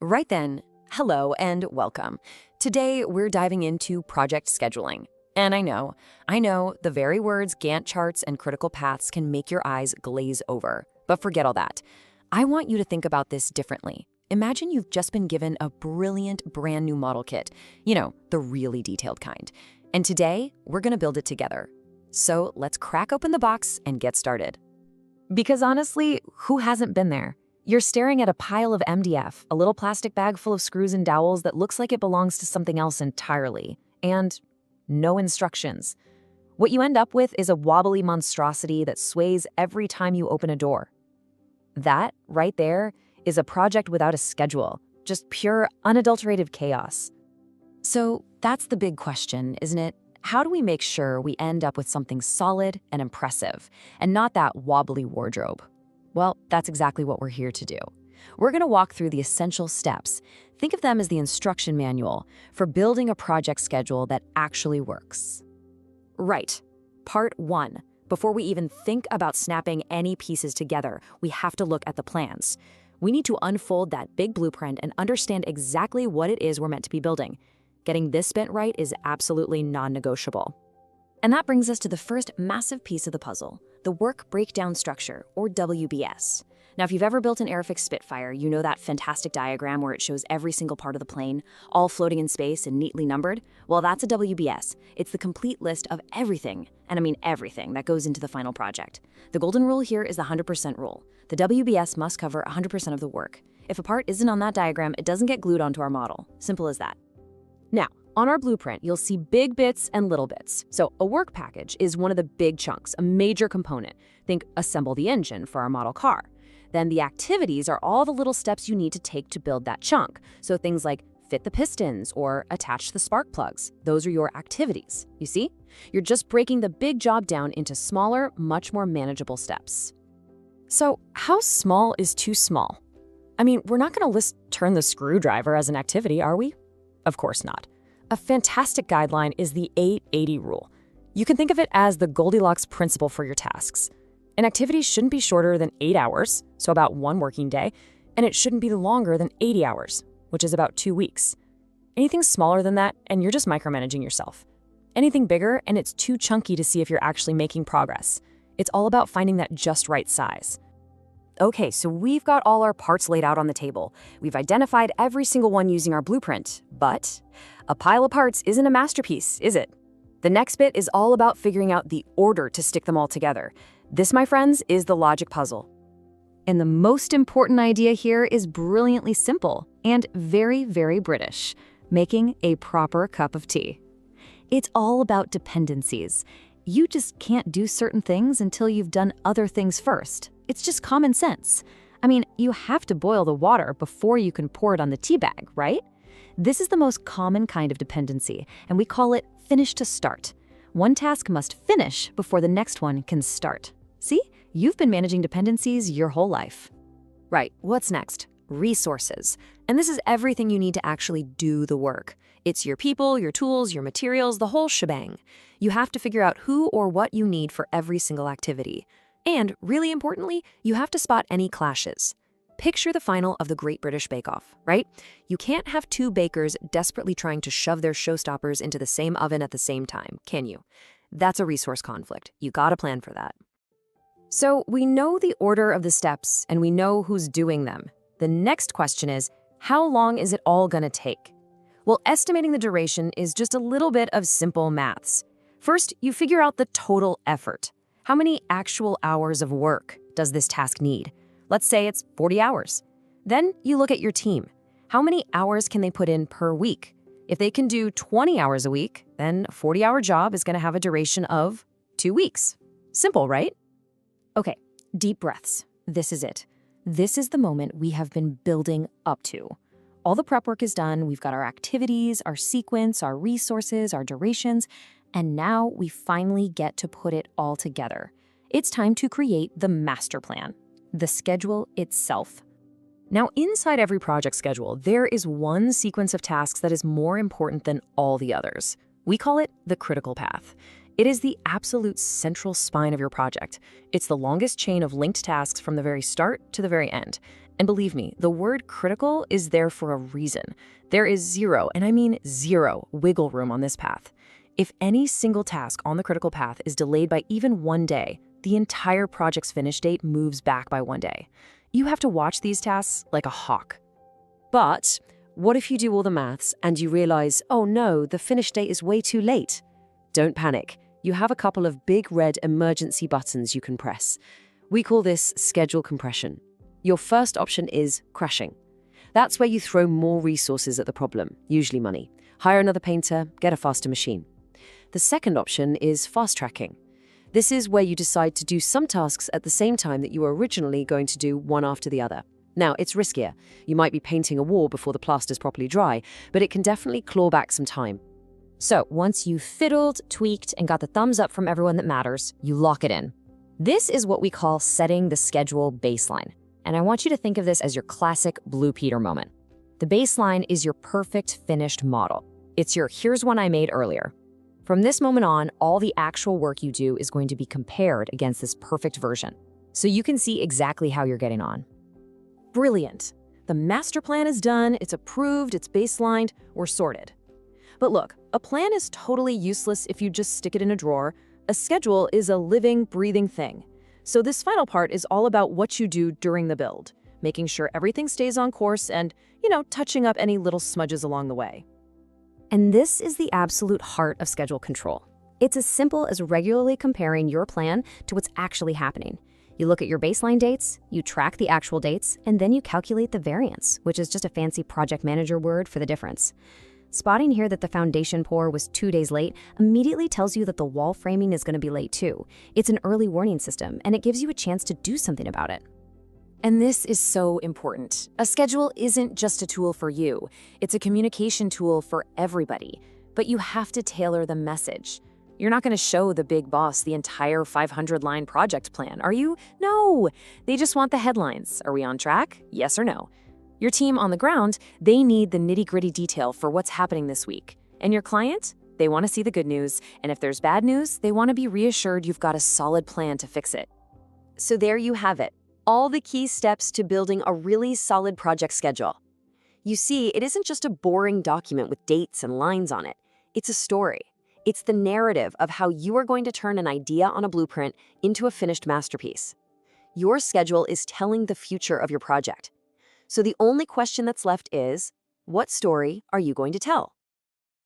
Right then, hello and welcome. Today, we're diving into project scheduling. And I know, the very words Gantt charts and critical paths can make your eyes glaze over. But forget all that. I want you to think about this differently. Imagine you've just been given a brilliant brand new model kit, the really detailed kind. And today, we're going to build it together. So let's crack open the box and get started. Because honestly, who hasn't been there? You're staring at a pile of MDF, a little plastic bag full of screws and dowels that looks like it belongs to something else entirely, and no instructions. What you end up with is a wobbly monstrosity that sways every time you open a door. That, right there, is a project without a schedule, just pure, unadulterated chaos. So that's the big question, isn't it? How do we make sure we end up with something solid and impressive, and not that wobbly wardrobe? Well, that's exactly what we're here to do. We're going to walk through the essential steps. Think of them as the instruction manual for building a project schedule that actually works. Right. Part 1. Before we even think about snapping any pieces together, we have to look at the plans. We need to unfold that big blueprint and understand exactly what it is we're meant to be building. Getting this bit right is absolutely non-negotiable. And that brings us to the first massive piece of the puzzle, the Work Breakdown Structure, or WBS. Now, if you've ever built an Airfix Spitfire, you know that fantastic diagram where it shows every single part of the plane, all floating in space and neatly numbered? Well, that's a WBS. It's the complete list of everything, and I mean everything, that goes into the final project. The golden rule here is the 100% rule. The WBS must cover 100% of the work. If a part isn't on that diagram, it doesn't get glued onto our model. Simple as that. Now, on our blueprint, you'll see big bits and little bits. So a work package is one of the big chunks, a major component. Think assemble the engine for our model car. Then the activities are all the little steps you need to take to build that chunk. So things like fit the pistons or attach the spark plugs. Those are your activities. You see? You're just breaking the big job down into smaller, much more manageable steps. So how small is too small? I mean, we're not going to list turn the screwdriver as an activity, are we? Of course not. A fantastic guideline is the 880 rule. You can think of it as the Goldilocks principle for your tasks. An activity shouldn't be shorter than 8 hours, so about 1 working day, and it shouldn't be longer than 80 hours, which is about 2 weeks. Anything smaller than that, and you're just micromanaging yourself. Anything bigger, and it's too chunky to see if you're actually making progress. It's all about finding that just right size. Okay, so we've got all our parts laid out on the table. We've identified every single one using our blueprint, but a pile of parts isn't a masterpiece, is it? The next bit is all about figuring out the order to stick them all together. This, my friends, is the logic puzzle. And the most important idea here is brilliantly simple and very, very British, making a proper cup of tea. It's all about dependencies. You just can't do certain things until you've done other things first. It's just common sense. I mean, you have to boil the water before you can pour it on the tea bag, right? This is the most common kind of dependency, and we call it finish to start. One task must finish before the next one can start. See? You've been managing dependencies your whole life. Right, what's next? Resources. And this is everything you need to actually do the work. It's your people, your tools, your materials, the whole shebang. You have to figure out who or what you need for every single activity. And, really importantly, you have to spot any clashes. Picture the final of the Great British Bake Off, right? You can't have 2 bakers desperately trying to shove their showstoppers into the same oven at the same time, can you? That's a resource conflict. You gotta plan for that. So we know the order of the steps and we know who's doing them. The next question is, how long is it all gonna take? Well, estimating the duration is just a little bit of simple maths. First, you figure out the total effort. How many actual hours of work does this task need? Let's say it's 40 hours. Then you look at your team. How many hours can they put in per week? If they can do 20 hours a week, then a 40-hour job is going to have a duration of 2 weeks. Simple, right? Okay, deep breaths. This is it. This is the moment we have been building up to. All the prep work is done. We've got our activities, our sequence, our resources, our durations, and now we finally get to put it all together. It's time to create the master plan, the schedule itself. Now, inside every project schedule, there is one sequence of tasks that is more important than all the others. We call it the critical path. It is the absolute central spine of your project. It's the longest chain of linked tasks from the very start to the very end. And believe me, the word critical is there for a reason. There is zero, and I mean zero, wiggle room on this path. If any single task on the critical path is delayed by even 1 day, the entire project's finish date moves back by 1 day. You have to watch these tasks like a hawk. But what if you do all the maths and you realize, oh no, the finish date is way too late? Don't panic. You have a couple of big red emergency buttons you can press. We call this schedule compression. Your first option is crashing. That's where you throw more resources at the problem, usually money. Hire another painter, get a faster machine. The second option is fast tracking. This is where you decide to do some tasks at the same time that you were originally going to do one after the other. Now, it's riskier. You might be painting a wall before the plaster's properly dry, but it can definitely claw back some time. So, once you've fiddled, tweaked, and got the thumbs up from everyone that matters, you lock it in. This is what we call setting the schedule baseline. And I want you to think of this as your classic Blue Peter moment. The baseline is your perfect finished model. It's your here's one I made earlier. From this moment on, all the actual work you do is going to be compared against this perfect version, so you can see exactly how you're getting on. Brilliant. The master plan is done, it's approved, it's baselined, we're sorted. But look, a plan is totally useless if you just stick it in a drawer. A schedule is a living, breathing thing. So this final part is all about what you do during the build, making sure everything stays on course and, touching up any little smudges along the way. And this is the absolute heart of schedule control. It's as simple as regularly comparing your plan to what's actually happening. You look at your baseline dates, you track the actual dates, and then you calculate the variance, which is just a fancy project manager word for the difference. Spotting here that the foundation pour was 2 days late immediately tells you that the wall framing is going to be late too. It's an early warning system, and it gives you a chance to do something about it. And this is so important. A schedule isn't just a tool for you. It's a communication tool for everybody. But you have to tailor the message. You're not going to show the big boss the entire 500-line project plan, are you? No! They just want the headlines. Are we on track? Yes or no? Your team on the ground, they need the nitty-gritty detail for what's happening this week. And your client? They want to see the good news, and if there's bad news, they want to be reassured you've got a solid plan to fix it. So there you have it, all the key steps to building a really solid project schedule. You see, it isn't just a boring document with dates and lines on it. It's a story. It's the narrative of how you are going to turn an idea on a blueprint into a finished masterpiece. Your schedule is telling the future of your project. So the only question that's left is, what story are you going to tell?